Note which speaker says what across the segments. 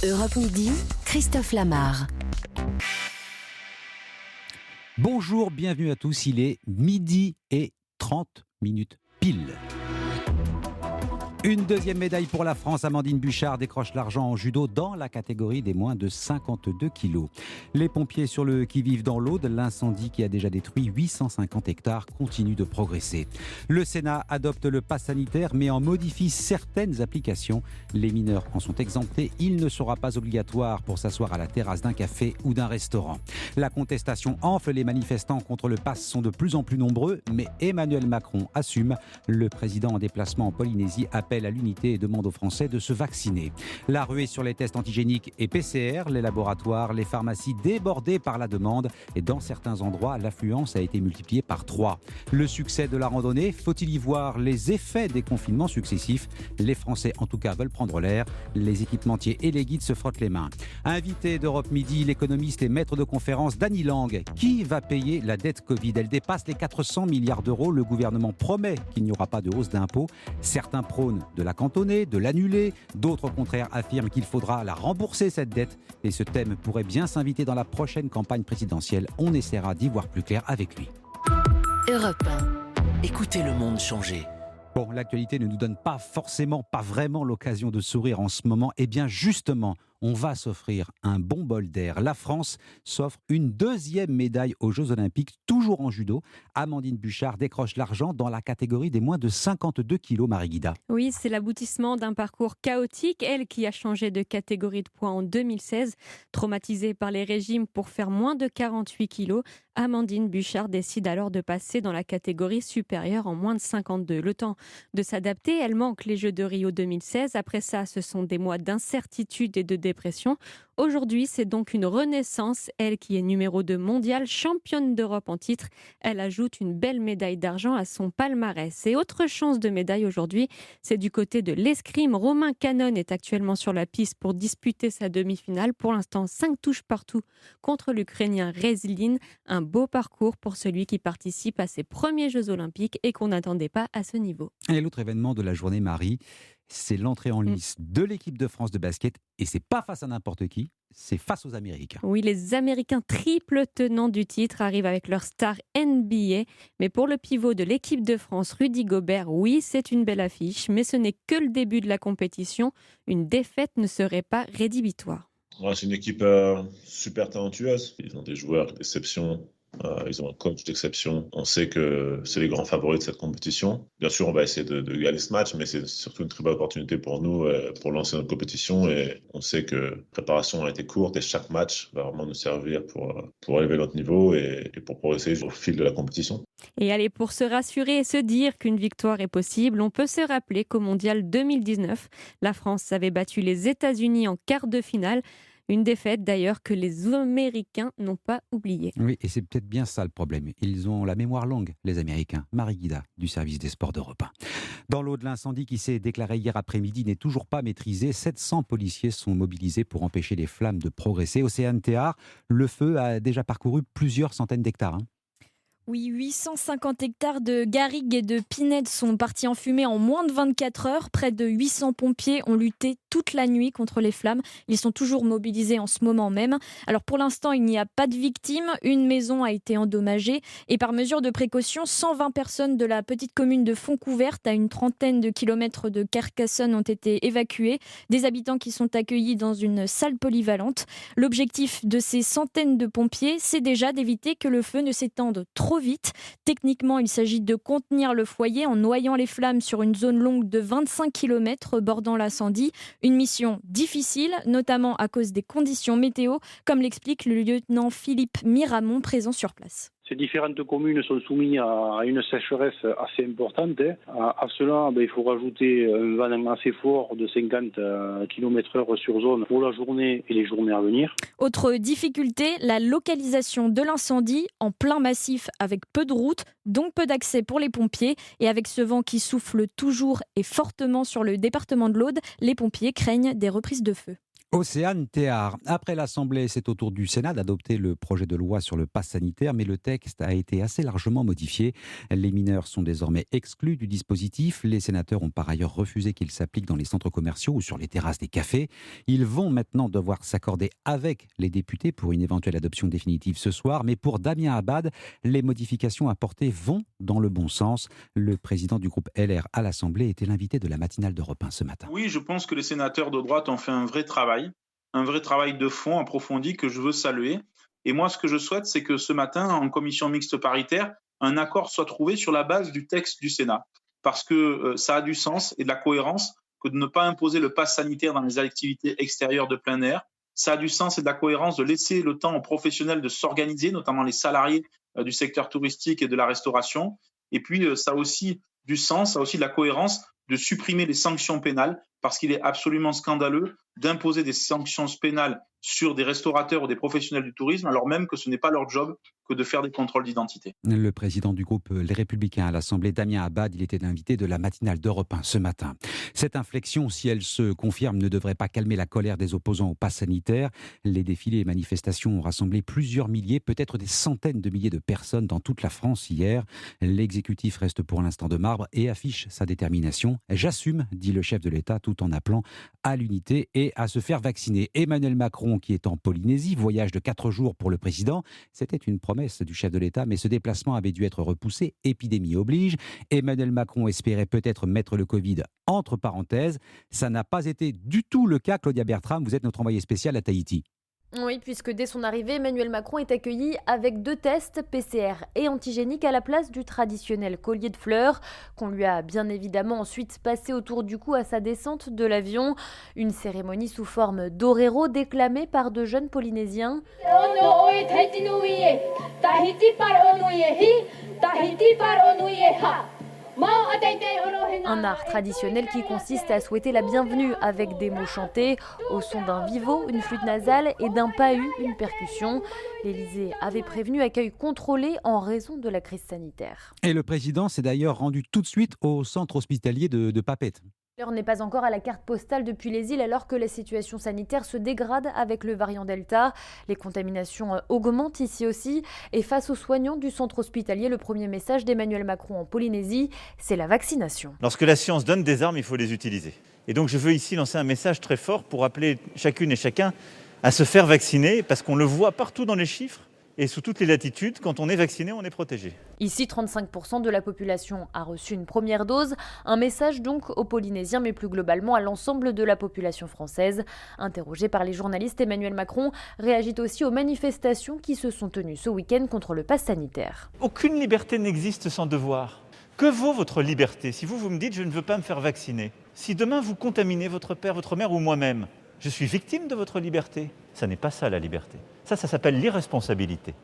Speaker 1: Europe Midi, Christophe Lamarre.
Speaker 2: Bonjour, bienvenue à tous, il est midi et 30 minutes pile. Une deuxième médaille pour la France. Amandine Buchard décroche l'argent en judo dans la catégorie des moins de 52 kilos. Les pompiers sur le qui-vive dans l'Aude, l'incendie qui a déjà détruit 850 hectares continue de progresser. Le Sénat adopte le pass sanitaire mais en modifie certaines applications. Les mineurs en sont exemptés. Il ne sera pas obligatoire pour s'asseoir à la terrasse d'un café ou d'un restaurant. La contestation enfle. Les manifestants contre le pass sont de plus en plus nombreux, mais Emmanuel Macron assume. Le président en déplacement en Polynésie appelle à l'unité et demande aux Français de se vacciner. La ruée sur les tests antigéniques et PCR, les laboratoires, les pharmacies débordées par la demande et dans certains endroits, l'affluence a été multipliée par 3. Le succès de la randonnée, faut-il y voir les effets des confinements successifs ? Les Français en tout cas veulent prendre l'air. Les équipementiers et les guides se frottent les mains. Invité d'Europe Midi, l'économiste et maître de conférence Dany Lang. Qui va payer la dette Covid ? Elle dépasse les 400 milliards d'euros. Le gouvernement promet qu'il n'y aura pas de hausse d'impôts. Certains prônent de la cantonner, de l'annuler. D'autres, au contraire, affirment qu'il faudra la rembourser, cette dette. Et ce thème pourrait bien s'inviter dans la prochaine campagne présidentielle. On essaiera d'y voir plus clair avec lui.
Speaker 1: Europe 1.
Speaker 3: Écoutez le monde changer.
Speaker 2: Bon, l'actualité ne nous donne pas vraiment l'occasion de sourire en ce moment. Eh bien, justement, on va s'offrir un bon bol d'air. La France s'offre une deuxième médaille aux Jeux Olympiques, toujours en judo. Amandine Buchard décroche l'argent dans la catégorie des moins de 52 kilos, Marie-Guida.
Speaker 4: Oui, c'est l'aboutissement d'un parcours chaotique. Elle qui a changé de catégorie de poids en 2016, traumatisée par les régimes pour faire moins de 48 kilos, Amandine Buchard décide alors de passer dans la catégorie supérieure en moins de 52. Le temps de s'adapter, elle manque les Jeux de Rio 2016. Après ça, ce sont des mois d'incertitude et de dépression. Aujourd'hui, c'est donc une renaissance. Elle qui est numéro 2 mondiale, championne d'Europe en titre, elle ajoute une belle médaille d'argent à son palmarès. Et autre chance de médaille aujourd'hui, c'est du côté de l'escrime. Romain Canon est actuellement sur la piste pour disputer sa demi-finale. Pour l'instant, 5 touches partout contre l'Ukrainien Rezlin. Un beau parcours pour celui qui participe à ses premiers Jeux Olympiques et qu'on n'attendait pas à ce niveau.
Speaker 2: Et l'autre événement de la journée, Marie, c'est l'entrée en lice de l'équipe de France de basket. Et c'est pas face à n'importe qui, c'est face aux Américains.
Speaker 4: Oui, les Américains triple tenants du titre arrivent avec leur star NBA. Mais pour le pivot de l'équipe de France, Rudy Gobert, oui, c'est une belle affiche. Mais ce n'est que le début de la compétition. Une défaite ne serait pas rédhibitoire.
Speaker 5: Ouais, c'est une équipe super talentueuse. Ils ont des joueurs d'exception. Ils ont un coach d'exception. On sait que c'est les grands favoris de cette compétition. Bien sûr, on va essayer de gagner ce match, mais c'est surtout une très belle opportunité pour nous pour lancer notre compétition. Et on sait que la préparation a été courte et chaque match va vraiment nous servir pour élever notre niveau et pour progresser au fil de la compétition.
Speaker 4: Et allez, pour se rassurer et se dire qu'une victoire est possible, on peut se rappeler qu'au Mondial 2019, la France avait battu les États-Unis en quart de finale. Une défaite d'ailleurs que les Américains n'ont pas oubliée.
Speaker 2: Oui, et c'est peut-être bien ça le problème. Ils ont la mémoire longue, les Américains. Marie-Guida, du service des sports d'Europe 1. Dans l'eau de l'incendie qui s'est déclaré hier après-midi n'est toujours pas maîtrisé. 700 policiers sont mobilisés pour empêcher les flammes de progresser. Océane Théard, le feu a déjà parcouru plusieurs centaines d'hectares.
Speaker 6: Oui, 850 hectares de garrigues et de pinèdes sont partis en fumée en moins de 24 heures. Près de 800 pompiers ont lutté toute la nuit contre les flammes. Ils sont toujours mobilisés en ce moment même. Alors pour l'instant, il n'y a pas de victimes. Une maison a été endommagée. Et par mesure de précaution, 120 personnes de la petite commune de Fontcouverte, à une trentaine de kilomètres de Carcassonne, ont été évacuées. Des habitants qui sont accueillis dans une salle polyvalente. L'objectif de ces centaines de pompiers, c'est déjà d'éviter que le feu ne s'étende trop vite. Techniquement, il s'agit de contenir le foyer en noyant les flammes sur une zone longue de 25 km bordant l'incendie. Une mission difficile, notamment à cause des conditions météo, comme l'explique le lieutenant Philippe Miramont, présent sur place.
Speaker 7: Ces différentes communes sont soumises à une sécheresse assez importante. À cela, il faut rajouter un vent assez fort de 50 km/h sur zone pour la journée et les journées à venir.
Speaker 6: Autre difficulté, la localisation de l'incendie en plein massif avec peu de routes, donc peu d'accès pour les pompiers. Et avec ce vent qui souffle toujours et fortement sur le département de l'Aude, les pompiers craignent des reprises de feu.
Speaker 2: Océane Théard. Après l'Assemblée, c'est au tour du Sénat d'adopter le projet de loi sur le pass sanitaire, mais le texte a été assez largement modifié. Les mineurs sont désormais exclus du dispositif. Les sénateurs ont par ailleurs refusé qu'il s'applique dans les centres commerciaux ou sur les terrasses des cafés. Ils vont maintenant devoir s'accorder avec les députés pour une éventuelle adoption définitive ce soir. Mais pour Damien Abad, les modifications apportées vont dans le bon sens. Le président du groupe LR à l'Assemblée était l'invité de la matinale d'Europe 1 ce matin.
Speaker 3: Oui, je pense que les sénateurs de droite ont fait un vrai travail de fond approfondi que je veux saluer. Et moi, ce que je souhaite, c'est que ce matin, en commission mixte paritaire, un accord soit trouvé sur la base du texte du Sénat. Parce que ça a du sens et de la cohérence que de ne pas imposer le pass sanitaire dans les activités extérieures de plein air. Ça a du sens et de la cohérence de laisser le temps aux professionnels de s'organiser, notamment les salariés du secteur touristique et de la restauration. Et puis, ça a aussi du sens, ça a aussi de la cohérence de supprimer les sanctions pénales, parce qu'il est absolument scandaleux d'imposer des sanctions pénales sur des restaurateurs ou des professionnels du tourisme, alors même que ce n'est pas leur job que de faire des contrôles d'identité.
Speaker 2: Le président du groupe Les Républicains à l'Assemblée, Damien Abad, il était l'invité de la matinale d'Europe 1 ce matin. Cette inflexion, si elle se confirme, ne devrait pas calmer la colère des opposants au pass sanitaire. Les défilés et manifestations ont rassemblé plusieurs milliers, peut-être des centaines de milliers de personnes dans toute la France hier. L'exécutif reste pour l'instant de marbre et affiche sa détermination. « J'assume », dit le chef de l'État, tout en appelant à l'unité et à se faire vacciner. Emmanuel Macron, qui est en Polynésie, voyage de 4 jours pour le président. C'était une promesse du chef de l'État, mais ce déplacement avait dû être repoussé. Épidémie oblige. Emmanuel Macron espérait peut-être mettre le Covid entre parenthèses. Ça n'a pas été du tout le cas. Claudia Bertram, vous êtes notre envoyée spéciale à Tahiti.
Speaker 8: Oui, puisque dès son arrivée, Emmanuel Macron est accueilli avec 2 tests PCR et antigéniques à la place du traditionnel collier de fleurs, qu'on lui a bien évidemment ensuite passé autour du cou à sa descente de l'avion. Une cérémonie sous forme d'orero déclamée par de jeunes Polynésiens. Un art traditionnel qui consiste à souhaiter la bienvenue avec des mots chantés, au son d'un vivo, une flûte nasale et d'un pahu, une percussion. L'Élysée avait prévenu accueil contrôlé en raison de la crise sanitaire.
Speaker 2: Et le président s'est d'ailleurs rendu tout de suite au centre hospitalier de Papeete.
Speaker 8: L'heure n'est pas encore à la carte postale depuis les îles alors que la situation sanitaire se dégrade avec le variant Delta. Les contaminations augmentent ici aussi. Et face aux soignants du centre hospitalier, le premier message d'Emmanuel Macron en Polynésie, c'est la vaccination.
Speaker 9: Lorsque la science donne des armes, il faut les utiliser. Et donc je veux ici lancer un message très fort pour appeler chacune et chacun à se faire vacciner, parce qu'on le voit partout dans les chiffres. Et sous toutes les latitudes, quand on est vacciné, on est protégé.
Speaker 8: Ici, 35% de la population a reçu une première dose. Un message donc aux Polynésiens, mais plus globalement à l'ensemble de la population française. Interrogé par les journalistes, Emmanuel Macron réagit aussi aux manifestations qui se sont tenues ce week-end contre le pass sanitaire.
Speaker 9: Aucune liberté n'existe sans devoir. Que vaut votre liberté si vous me dites « je ne veux pas me faire vacciner ». Si demain vous contaminez votre père, votre mère ou moi-même, je suis victime de votre liberté. Ça n'est pas ça la liberté. Ça s'appelle l'irresponsabilité.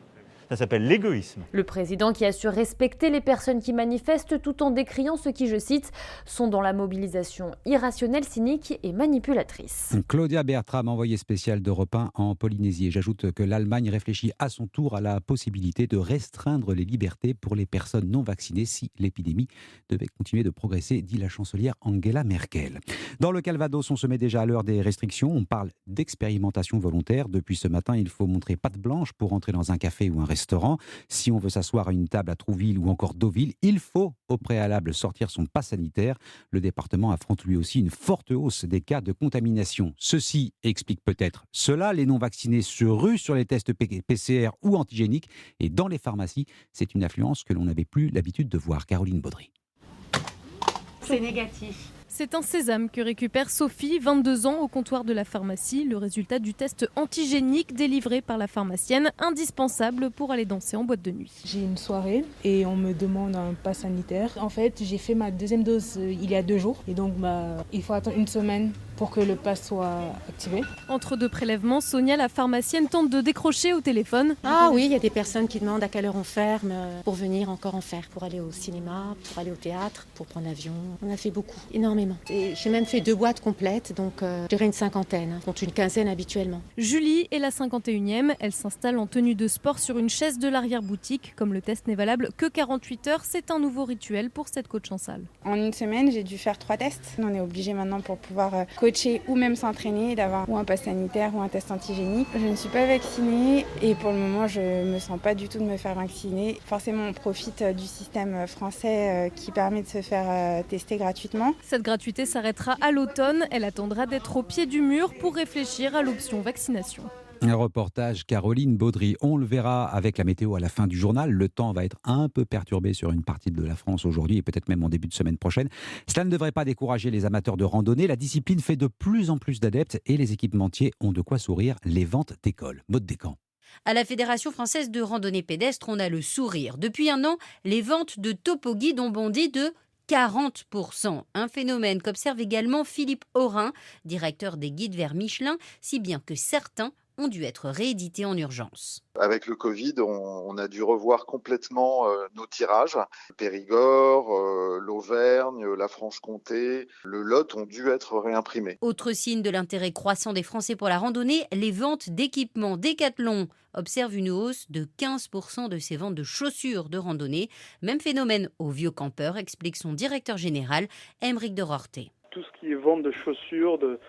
Speaker 9: Ça s'appelle l'égoïsme.
Speaker 8: Le président qui assure respecter les personnes qui manifestent tout en décriant ceux qui, je cite, sont dans la mobilisation irrationnelle, cynique et manipulatrice.
Speaker 2: Claudia Bertram, envoyée spéciale d'Europe 1 en Polynésie. Et j'ajoute que l'Allemagne réfléchit à son tour à la possibilité de restreindre les libertés pour les personnes non vaccinées si l'épidémie devait continuer de progresser, dit la chancelière Angela Merkel. Dans le Calvados, on se met déjà à l'heure des restrictions. On parle d'expérimentation volontaire. Depuis ce matin, il faut montrer patte blanche pour entrer dans un café ou un restaurant. Si on veut s'asseoir à une table à Trouville ou encore Deauville, il faut au préalable sortir son pass sanitaire. Le département affronte lui aussi une forte hausse des cas de contamination. Ceci explique peut-être cela. Les non-vaccinés se ruent sur les tests PCR ou antigéniques. Et dans les pharmacies, c'est une affluence que l'on n'avait plus l'habitude de voir. Caroline Baudry.
Speaker 10: C'est négatif.
Speaker 4: C'est un sésame que récupère Sophie, 22 ans, au comptoir de la pharmacie. Le résultat du test antigénique délivré par la pharmacienne, indispensable pour aller danser en boîte de nuit.
Speaker 10: J'ai une soirée et on me demande un pass sanitaire. En fait, j'ai fait ma deuxième dose il y a 2 jours. Et donc, il faut attendre une semaine pour que le pass soit activé.
Speaker 4: Entre 2 prélèvements, Sonia, la pharmacienne, tente de décrocher au téléphone.
Speaker 11: Ah oui, il y a des personnes qui demandent à quelle heure on ferme pour venir encore en faire, pour aller au cinéma, pour aller au théâtre, pour prendre l'avion. On a fait beaucoup, énormément. Et j'ai même fait 2 boîtes complètes, donc je dirais une cinquantaine, contre une quinzaine habituellement.
Speaker 4: Julie est la 51e. Elle s'installe en tenue de sport sur une chaise de l'arrière-boutique. Comme le test n'est valable que 48 heures, c'est un nouveau rituel pour cette coach en salle.
Speaker 12: En une semaine, j'ai dû faire 3 tests. On est obligé maintenant pour pouvoir coacher coacher ou même s'entraîner, d'avoir ou un pass sanitaire ou un test antigénique. Je ne suis pas vaccinée et pour le moment, je ne me sens pas du tout de me faire vacciner. Forcément, on profite du système français qui permet de se faire tester gratuitement.
Speaker 4: Cette gratuité s'arrêtera à l'automne. Elle attendra d'être au pied du mur pour réfléchir à l'option vaccination.
Speaker 2: Un reportage Caroline Baudry. On le verra avec la météo à la fin du journal. Le temps va être un peu perturbé sur une partie de la France aujourd'hui et peut-être même en début de semaine prochaine. Cela ne devrait pas décourager les amateurs de randonnée. La discipline fait de plus en plus d'adeptes et les équipementiers ont de quoi sourire. Les ventes décollent. Maud Descamps.
Speaker 13: À la Fédération française de randonnée pédestre, on a le sourire. Depuis un an, les ventes de topo-guides ont bondi de 40%. Un phénomène qu'observe également Philippe Aurin, directeur des guides vers Michelin, si bien que certains ont dû être réédités en urgence.
Speaker 14: Avec le Covid, on a dû revoir complètement nos tirages. Périgord, l'Auvergne, la Franche-Comté, le Lot ont dû être réimprimés.
Speaker 13: Autre signe de l'intérêt croissant des Français pour la randonnée, les ventes d'équipements Décathlon observent une hausse de 15% de ces ventes de chaussures de randonnée. Même phénomène aux vieux campeurs, explique son directeur général, Aymeric de Rorté.
Speaker 15: Tout ce qui est vente de chaussures, de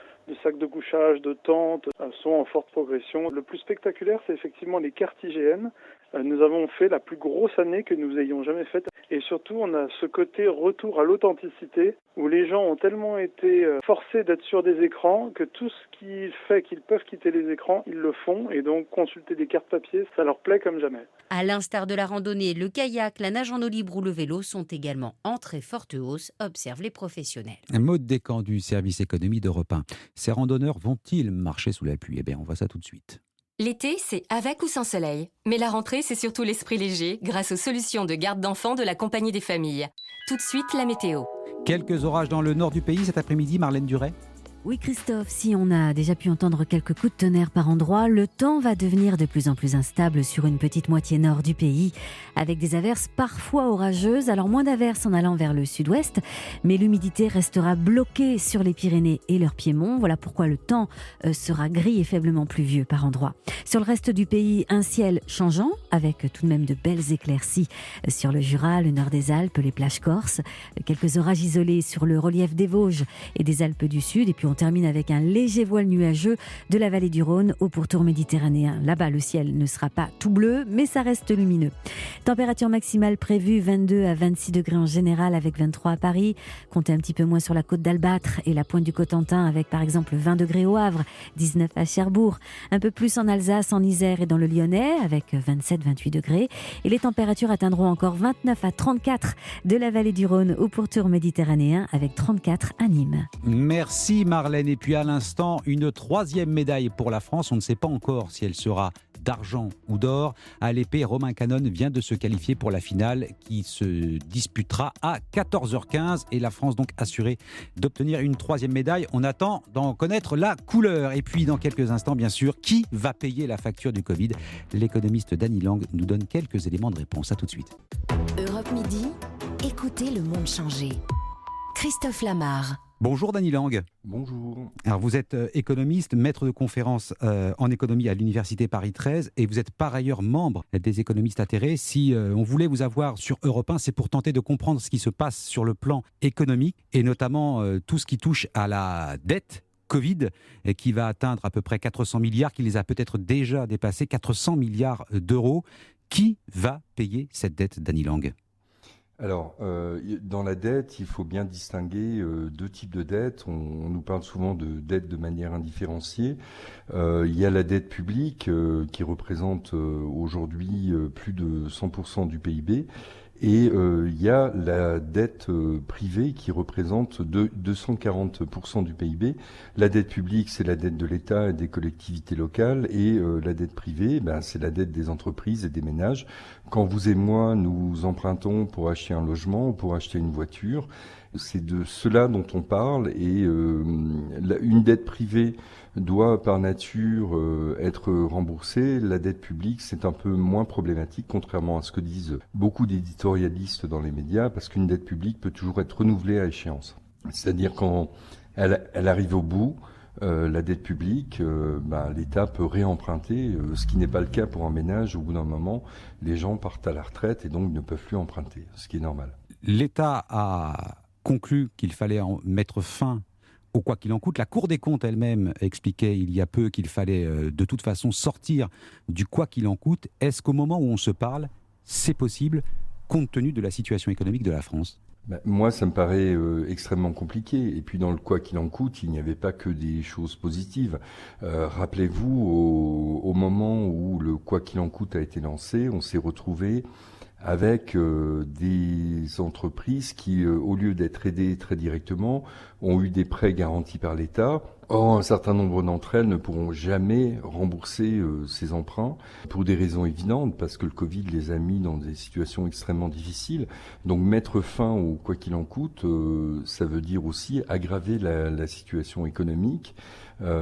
Speaker 15: sacs de couchage, de tentes, sont en forte progression. Le plus spectaculaire, c'est effectivement les cartes IGN. Nous avons fait la plus grosse année que nous ayons jamais faite. Et surtout, on a ce côté retour à l'authenticité, où les gens ont tellement été forcés d'être sur des écrans que tout ce qui fait qu'ils peuvent quitter les écrans, ils le font. Et donc, consulter des cartes papier, ça leur plaît comme jamais.
Speaker 13: À l'instar de la randonnée, le kayak, la nage en eau libre ou le vélo sont également en très forte hausse, observent les professionnels.
Speaker 2: Maud Descamps du service économie d'Europe 1. Ces randonneurs vont-ils marcher sous la pluie ? Eh bien, on voit ça tout de suite.
Speaker 16: L'été, c'est avec ou sans soleil. Mais la rentrée, c'est surtout l'esprit léger grâce aux solutions de garde d'enfants de la Compagnie des familles. Tout de suite, la météo.
Speaker 2: Quelques orages dans le nord du pays cet après-midi, Marlène Duret ?
Speaker 17: Oui Christophe, si on a déjà pu entendre quelques coups de tonnerre par endroits, le temps va devenir de plus en plus instable sur une petite moitié nord du pays, avec des averses parfois orageuses, alors moins d'averses en allant vers le sud-ouest, mais l'humidité restera bloquée sur les Pyrénées et leur piémont. Voilà pourquoi le temps sera gris et faiblement pluvieux par endroits. Sur le reste du pays, un ciel changeant, avec tout de même de belles éclaircies sur le Jura, le nord des Alpes, les plages corses, quelques orages isolés sur le relief des Vosges et des Alpes du Sud, et puis on termine avec un léger voile nuageux de la vallée du Rhône au pourtour méditerranéen. Là-bas, le ciel ne sera pas tout bleu, mais ça reste lumineux. Température maximale prévue 22 à 26 degrés en général, avec 23 à Paris. Comptez un petit peu moins sur la côte d'Albâtre et la pointe du Cotentin, avec par exemple 20 degrés au Havre, 19 à Cherbourg. Un peu plus en Alsace, en Isère et dans le Lyonnais, avec 27-28 degrés. Et les températures atteindront encore 29 à 34 de la vallée du Rhône au pourtour méditerranéen, avec 34 à Nîmes.
Speaker 2: Merci Marlène. Et puis à l'instant, une troisième médaille pour la France. On ne sait pas encore si elle sera d'argent ou d'or. À l'épée, Romain Canon vient de se qualifier pour la finale qui se disputera à 14h15. Et la France donc assurée d'obtenir une troisième médaille. On attend d'en connaître la couleur. Et puis dans quelques instants, bien sûr, qui va payer la facture du Covid ? L'économiste Dany Lang nous donne quelques éléments de réponse. À tout de suite.
Speaker 1: Europe Midi, écoutez le monde changer. Christophe Lamar.
Speaker 2: Bonjour Dany Lang.
Speaker 18: Bonjour.
Speaker 2: Alors vous êtes économiste, maître de conférences en économie à l'Université Paris 13 et vous êtes par ailleurs membre des économistes atterrés. Si on voulait vous avoir sur Europe 1, c'est pour tenter de comprendre ce qui se passe sur le plan économique et notamment tout ce qui touche à la dette Covid qui va atteindre à peu près 400 milliards, qui les a peut-être déjà dépassés, 400 milliards d'euros. Qui va payer cette dette, Dany Lang ?
Speaker 18: Alors, dans la dette, il faut bien distinguer deux types de dettes. On nous parle souvent de dette de manière indifférenciée. Il y a la dette publique qui représente aujourd'hui plus de 100% du PIB. Et il y a la dette privée qui représente 240% du PIB. La dette publique, c'est la dette de l'État et des collectivités locales. Et la dette privée, c'est la dette des entreprises et des ménages. Quand vous et moi, nous empruntons pour acheter un logement ou pour acheter une voiture, c'est de cela dont on parle. Et une dette privée doit par nature être remboursée. La dette publique, c'est un peu moins problématique, contrairement à ce que disent beaucoup d'éditorialistes dans les médias, parce qu'une dette publique peut toujours être renouvelée à échéance. C'est-à-dire quand elle arrive au bout, la dette publique, l'État peut réemprunter, ce qui n'est pas le cas pour un ménage. Au bout d'un moment, les gens partent à la retraite et donc ne peuvent plus emprunter, ce qui est normal.
Speaker 2: L'État a conclu qu'il fallait en mettre fin au quoi qu'il en coûte. La Cour des comptes elle-même expliquait il y a peu qu'il fallait de toute façon sortir du quoi qu'il en coûte. Est-ce qu'au moment où on se parle, c'est possible, compte tenu de la situation économique de la France ?
Speaker 18: Moi, ça me paraît extrêmement compliqué. Et puis, dans le quoi qu'il en coûte, il n'y avait pas que des choses positives. Rappelez-vous, au moment où le quoi qu'il en coûte a été lancé, on s'est retrouvé avec des entreprises qui, au lieu d'être aidées très directement, ont eu des prêts garantis par l'État. Or, un certain nombre d'entre elles ne pourront jamais rembourser ces emprunts pour des raisons évidentes, parce que le Covid les a mis dans des situations extrêmement difficiles. Donc, mettre fin au quoi qu'il en coûte, ça veut dire aussi aggraver la situation économique,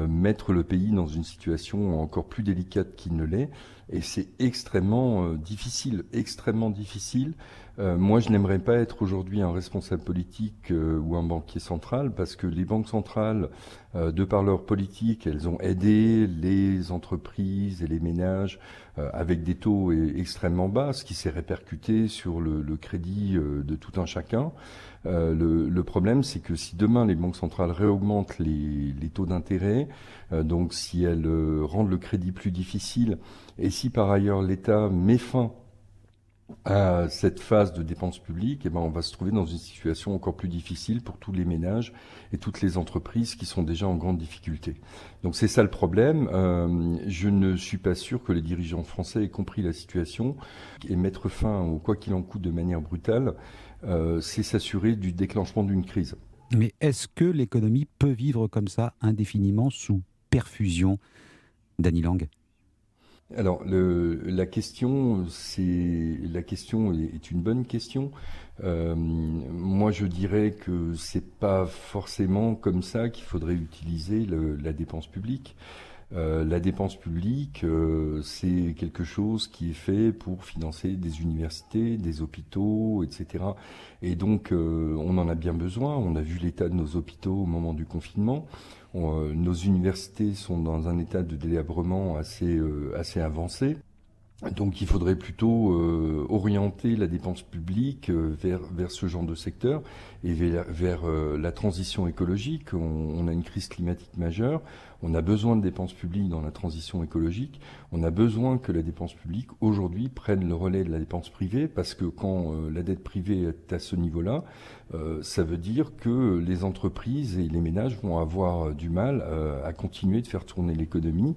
Speaker 18: mettre le pays dans une situation encore plus délicate qu'il ne l'est. Et c'est extrêmement difficile, extrêmement difficile. Moi, je n'aimerais pas être aujourd'hui un responsable politique ou un banquier central, parce que les banques centrales, de par leur politique, elles ont aidé les entreprises et les ménages avec des taux extrêmement bas, ce qui s'est répercuté sur le crédit de tout un chacun. Le problème, c'est que si demain les banques centrales réaugmentent les taux d'intérêt, donc si elles rendent le crédit plus difficile, et si par ailleurs l'État met fin à cette phase de dépenses publiques, eh ben on va se trouver dans une situation encore plus difficile pour tous les ménages et toutes les entreprises qui sont déjà en grande difficulté. Donc c'est ça le problème. Je ne suis pas sûr que les dirigeants français aient compris la situation, et mettre fin au quoi qu'il en coûte de manière brutale, c'est s'assurer du déclenchement d'une crise.
Speaker 2: Mais est-ce que l'économie peut vivre comme ça indéfiniment sous perfusion, Dany Lang ?
Speaker 18: Alors, la question est une bonne question. Moi, je dirais que c'est pas forcément comme ça qu'il faudrait utiliser la dépense publique. La dépense publique, c'est quelque chose qui est fait pour financer des universités, des hôpitaux, etc. Et donc, on en a bien besoin. On a vu l'état de nos hôpitaux au moment du confinement. Nos universités sont dans un état de délabrement assez avancé. Donc il faudrait plutôt orienter la dépense publique vers ce genre de secteur et vers la transition écologique. On a une crise climatique majeure, on a besoin de dépenses publiques dans la transition écologique, on a besoin que la dépense publique aujourd'hui prenne le relais de la dépense privée, parce que quand la dette privée est à ce niveau-là, ça veut dire que les entreprises et les ménages vont avoir du mal à continuer de faire tourner l'économie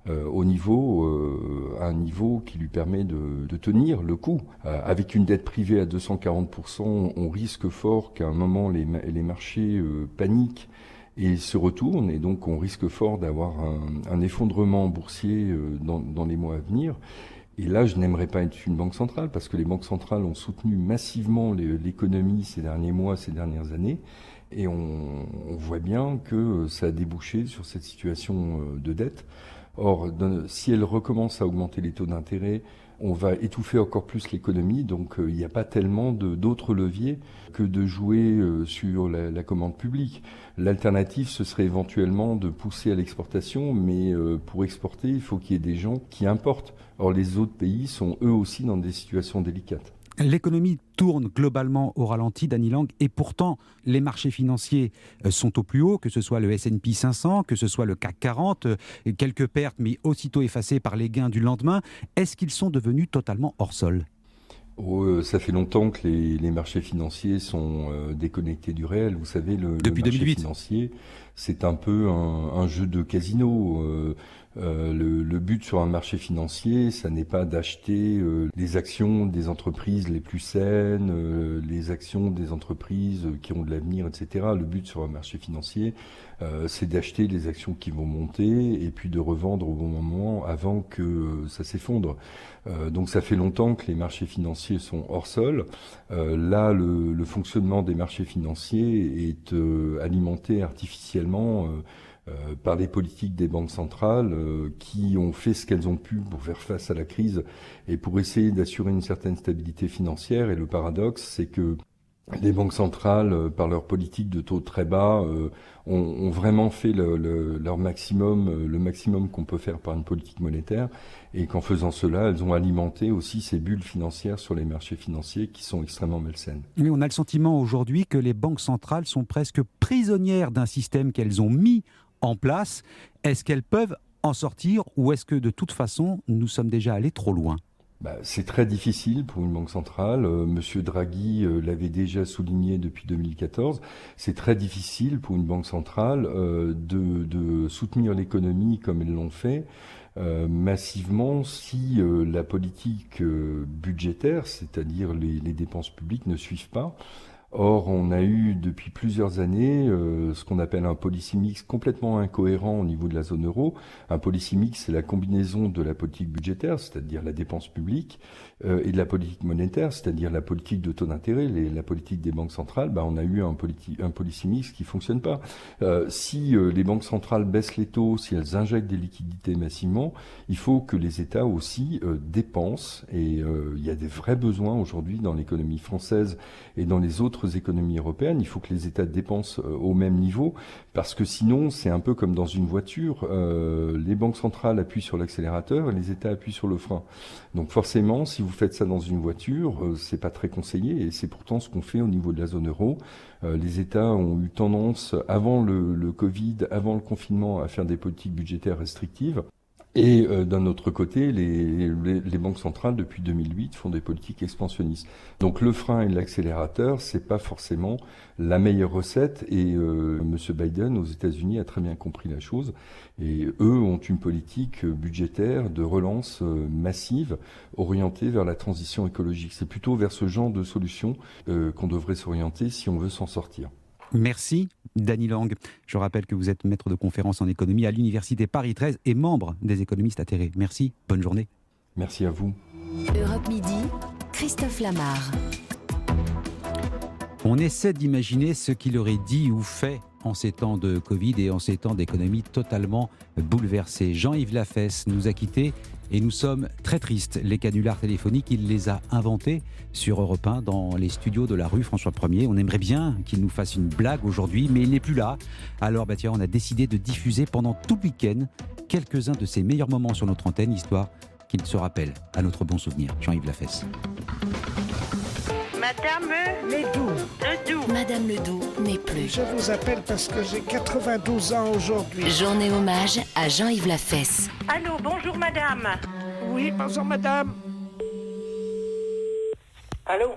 Speaker 18: à un niveau qui lui permet de tenir le coup. Avec une dette privée à 240%, on risque fort qu'à un moment les marchés paniquent et se retournent, et donc on risque fort d'avoir un effondrement boursier dans les mois à venir. Et là, je n'aimerais pas être une banque centrale, parce que les banques centrales ont soutenu massivement l'économie ces derniers mois, ces dernières années, et on voit bien que ça a débouché sur cette situation de dette. Or, si elle recommence à augmenter les taux d'intérêt, on va étouffer encore plus l'économie. Donc, il n'y a pas tellement d'autres leviers que de jouer sur la commande publique. L'alternative, ce serait éventuellement de pousser à l'exportation, mais pour exporter, il faut qu'il y ait des gens qui importent. Or, les autres pays sont eux aussi dans des situations délicates.
Speaker 2: L'économie tourne globalement au ralenti, Dany Lang, et pourtant les marchés financiers sont au plus haut, que ce soit le S&P 500, que ce soit le CAC 40, quelques pertes mais aussitôt effacées par les gains du lendemain. Est-ce qu'ils sont devenus totalement hors sol ?
Speaker 18: Ça fait longtemps que les marchés financiers sont déconnectés du réel. Vous savez,
Speaker 2: depuis
Speaker 18: le marché
Speaker 2: 2008.
Speaker 18: financier, c'est un peu un jeu de casino. Le but sur un marché financier, ça n'est pas d'acheter les actions des entreprises les plus saines, les actions des entreprises qui ont de l'avenir, etc. Le but sur un marché financier, c'est d'acheter les actions qui vont monter et puis de revendre au bon moment avant que ça s'effondre. Donc ça fait longtemps que les marchés financiers sont hors sol. Là, le fonctionnement des marchés financiers est alimenté artificiellement par les politiques des banques centrales qui ont fait ce qu'elles ont pu pour faire face à la crise et pour essayer d'assurer une certaine stabilité financière. Et le paradoxe, c'est que les banques centrales, par leur politique de taux très bas, ont vraiment fait leur maximum, le maximum qu'on peut faire par une politique monétaire, et qu'en faisant cela, elles ont alimenté aussi ces bulles financières sur les marchés financiers qui sont extrêmement malsaines.
Speaker 2: Mais on a le sentiment aujourd'hui que les banques centrales sont presque prisonnières d'un système qu'elles ont mis en place. Est-ce qu'elles peuvent en sortir, ou est-ce que de toute façon, nous sommes déjà allés trop loin ?
Speaker 18: C'est très difficile pour une banque centrale. Monsieur Draghi l'avait déjà souligné depuis 2014. C'est très difficile pour une banque centrale de soutenir l'économie comme elles l'ont fait massivement si la politique budgétaire, c'est-à-dire les dépenses publiques, ne suivent pas. Or, on a eu depuis plusieurs années ce qu'on appelle un policy mix complètement incohérent au niveau de la zone euro. Un policy mix, c'est la combinaison de la politique budgétaire, c'est-à-dire la dépense publique, et de la politique monétaire, c'est-à-dire la politique de taux d'intérêt, la politique des banques centrales. On a eu un policy mix qui fonctionne pas. Si les banques centrales baissent les taux, si elles injectent des liquidités massivement, il faut que les États aussi dépensent. Et il y a des vrais besoins aujourd'hui dans l'économie française et dans les autres économies européennes. Il faut que les États dépensent au même niveau, parce que sinon, c'est un peu comme dans une voiture. Les banques centrales appuient sur l'accélérateur et les États appuient sur le frein. Donc forcément, si vous faites ça dans une voiture, c'est pas très conseillé, et c'est pourtant ce qu'on fait au niveau de la zone euro. Les États ont eu tendance, avant le Covid, avant le confinement, à faire des politiques budgétaires restrictives. Et d'un autre côté, les banques centrales, depuis 2008, font des politiques expansionnistes. Donc le frein et l'accélérateur, c'est pas forcément la meilleure recette. Et M. Biden, aux États-Unis, a très bien compris la chose. Et eux ont une politique budgétaire de relance massive, orientée vers la transition écologique. C'est plutôt vers ce genre de solution qu'on devrait s'orienter si on veut s'en sortir.
Speaker 2: Merci, Dany Lang. Je rappelle que vous êtes maître de conférence en économie à l'Université Paris 13 et membre des économistes atterrés. Merci, bonne journée.
Speaker 18: Merci à vous.
Speaker 1: Europe Midi, Christophe Lamar.
Speaker 2: On essaie d'imaginer ce qu'il aurait dit ou fait en ces temps de Covid et en ces temps d'économie totalement bouleversée. Jean-Yves Lafesse nous a quittés et nous sommes très tristes. Les canulars téléphoniques, il les a inventés sur Europe 1 dans les studios de la rue François 1er. On aimerait bien qu'il nous fasse une blague aujourd'hui, mais il n'est plus là. Alors on a décidé de diffuser pendant tout le week-end quelques-uns de ses meilleurs moments sur notre antenne, histoire qu'il se rappelle à notre bon souvenir. Jean-Yves Lafesse.
Speaker 19: Madame Ledoux.
Speaker 1: Madame Ledoux n'est plus.
Speaker 19: Je vous appelle parce que j'ai 92 ans aujourd'hui.
Speaker 1: Journée hommage à Jean-Yves Lafesse.
Speaker 19: Allô, bonjour madame. Oui, bonjour madame. Allô?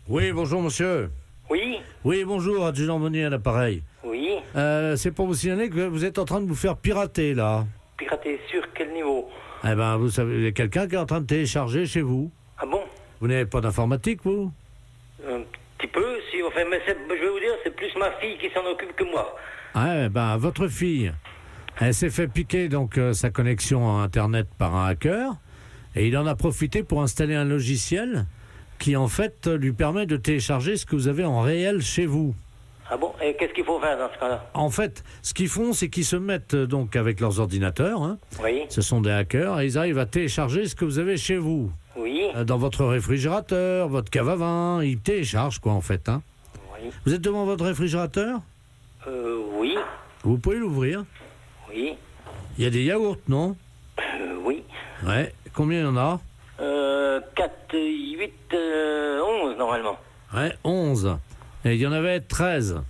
Speaker 20: Oui, bonjour monsieur.
Speaker 19: Oui?
Speaker 20: Oui, bonjour, adjudant Monnier à l'appareil.
Speaker 19: Oui?
Speaker 20: C'est pour vous signaler que vous êtes en train de vous faire pirater, là.
Speaker 19: Pirater sur quel niveau?
Speaker 20: Eh ben, vous savez, il y a quelqu'un qui est en train de télécharger chez vous.
Speaker 19: Ah bon?
Speaker 20: Vous n'avez pas d'informatique, vous?
Speaker 19: Un petit peu, si, enfin, mais je vais vous dire, c'est plus ma fille qui s'en occupe que moi.
Speaker 20: Ah, ben, votre fille, elle s'est fait piquer donc sa connexion à Internet par un hacker, et il en a profité pour installer un logiciel qui, en fait, lui permet de télécharger ce que vous avez en réel chez vous.
Speaker 19: Ah bon? Et qu'est-ce qu'il faut faire dans ce cas-là?
Speaker 20: En fait, ce qu'ils font, c'est qu'ils se mettent donc avec leurs ordinateurs, hein.
Speaker 19: Oui.
Speaker 20: Ce sont des hackers, et ils arrivent à télécharger ce que vous avez chez vous.
Speaker 19: Oui.
Speaker 20: Dans votre réfrigérateur, votre cave à vin, ils téléchargent quoi en fait, hein.
Speaker 19: Oui.
Speaker 20: Vous êtes devant votre réfrigérateur?
Speaker 19: Oui.
Speaker 20: Vous pouvez l'ouvrir?
Speaker 19: Oui.
Speaker 20: Il y a des yaourts, non?
Speaker 19: Oui.
Speaker 20: Ouais. Combien il y en a?
Speaker 19: 4, 8, 11 normalement.
Speaker 20: Ouais, 11. Et il y en avait 13.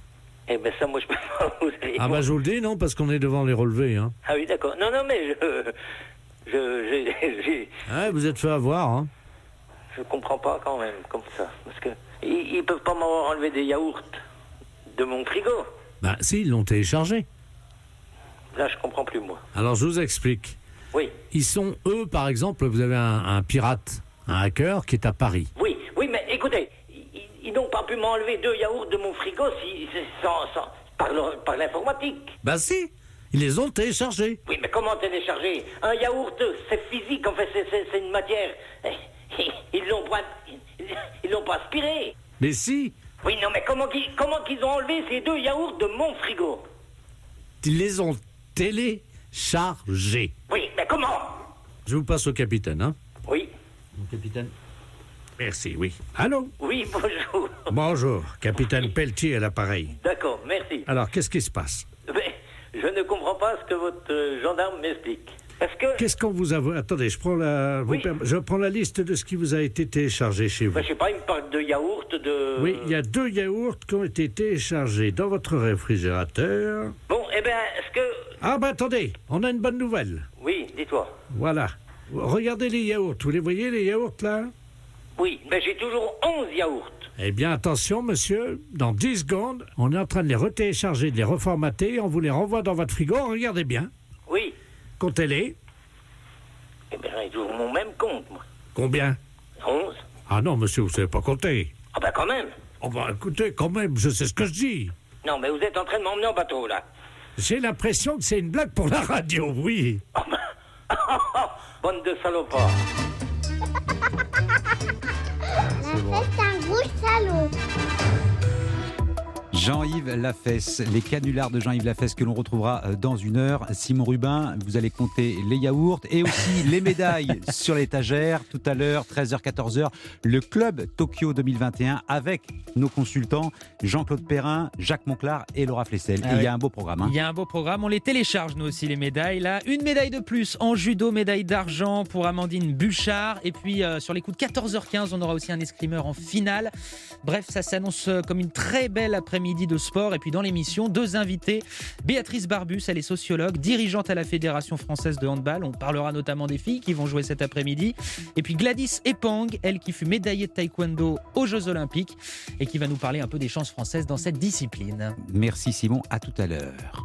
Speaker 19: Eh ben ça, moi je peux pas vous dire.
Speaker 20: Ah bah je vous le dis, non, parce qu'on est devant les relevés, hein.
Speaker 19: Ah oui, d'accord. Non, mais
Speaker 20: Ouais, vous êtes fait avoir, hein.
Speaker 19: Je comprends pas quand même, comme ça. Parce que ils peuvent pas m'avoir enlevé des yaourts de mon frigo.
Speaker 20: Bah si, ils l'ont téléchargé.
Speaker 19: Là, je comprends plus, moi.
Speaker 20: Alors je vous explique.
Speaker 19: Oui.
Speaker 20: Ils sont, eux, par exemple, vous avez un pirate, un hacker qui est à Paris.
Speaker 19: Oui, mais écoutez, ils n'ont pas pu m'enlever 2 yaourts de mon frigo par l'informatique.
Speaker 20: Bah si, ils les ont téléchargés.
Speaker 19: Oui, mais comment télécharger? Un yaourt, c'est physique, en fait, c'est une matière. Ils l'ont pas aspiré.
Speaker 20: Mais si.
Speaker 19: Oui, non, mais comment qu'ils ont enlevé ces 2 yaourts de mon frigo?
Speaker 20: Ils les ont téléchargés.
Speaker 19: Oui, mais comment?
Speaker 20: Je vous passe au capitaine, hein.
Speaker 19: Oui.
Speaker 20: Capitaine. Merci, oui. Allô?
Speaker 19: Oui, bonjour.
Speaker 20: Bonjour, capitaine Pelletier à l'appareil.
Speaker 19: D'accord, merci.
Speaker 20: Alors, qu'est-ce qui se passe?
Speaker 19: Mais je ne comprends pas ce que votre gendarme m'explique. Parce que...
Speaker 20: Qu'est-ce qu'on vous a... Attendez, je prends la liste de ce qui vous a été téléchargé chez vous.
Speaker 19: Ben, je sais pas, il me parle de yaourt, de...
Speaker 20: Oui, il y a 2 yaourts qui ont été téléchargés dans votre réfrigérateur.
Speaker 19: Bon, eh bien, est-ce que...
Speaker 20: Ah ben attendez, on a une bonne nouvelle.
Speaker 19: Oui, dis-toi.
Speaker 20: Voilà. Regardez les yaourts, vous les voyez les yaourts là?
Speaker 19: Oui, mais j'ai toujours 11 yaourts.
Speaker 20: Eh bien attention monsieur, dans 10 secondes, on est en train de les retélécharger, de les reformater, on vous les renvoie dans votre frigo, regardez bien.
Speaker 19: Oui.
Speaker 20: Comptez-les.
Speaker 19: Eh bien, j'ai toujours mon même compte, moi.
Speaker 20: Combien?
Speaker 19: 11.
Speaker 20: Ah non monsieur, vous ne savez pas compter.
Speaker 19: Ah ben quand même.
Speaker 20: Oh ben écoutez, quand même, je sais ce que je dis.
Speaker 19: Non, mais vous êtes en train de m'emmener en bateau, là.
Speaker 20: J'ai l'impression que c'est une blague pour la radio, oui.
Speaker 19: Bande de salopards.
Speaker 21: C'est un gros salaud.
Speaker 2: Jean-Yves Lafesse, les canulars de Jean-Yves Lafesse que l'on retrouvera dans 1 heure. Simon Rubin, vous allez compter les yaourts et aussi les médailles sur l'étagère. Tout à l'heure, 13h, 14h, le club Tokyo 2021 avec nos consultants Jean-Claude Perrin, Jacques Monclar et Laura Flessel. Et il y a un beau programme.
Speaker 22: Il y a un beau programme, on les télécharge nous aussi les médailles. Là, une médaille de plus en judo, médaille d'argent pour Amandine Bouchard. Et puis sur les coups de 14h15, on aura aussi un escrimeur en finale. Bref, ça s'annonce comme une très belle après-midi de sport. Et puis dans l'émission, 2 invités. Béatrice Barbus, elle est sociologue, dirigeante à la Fédération française de handball. On parlera notamment des filles qui vont jouer cet après-midi. Et puis Gladys Epang, elle qui fut médaillée de taekwondo aux Jeux Olympiques et qui va nous parler un peu des chances françaises dans cette discipline.
Speaker 2: Merci Simon, à tout à l'heure.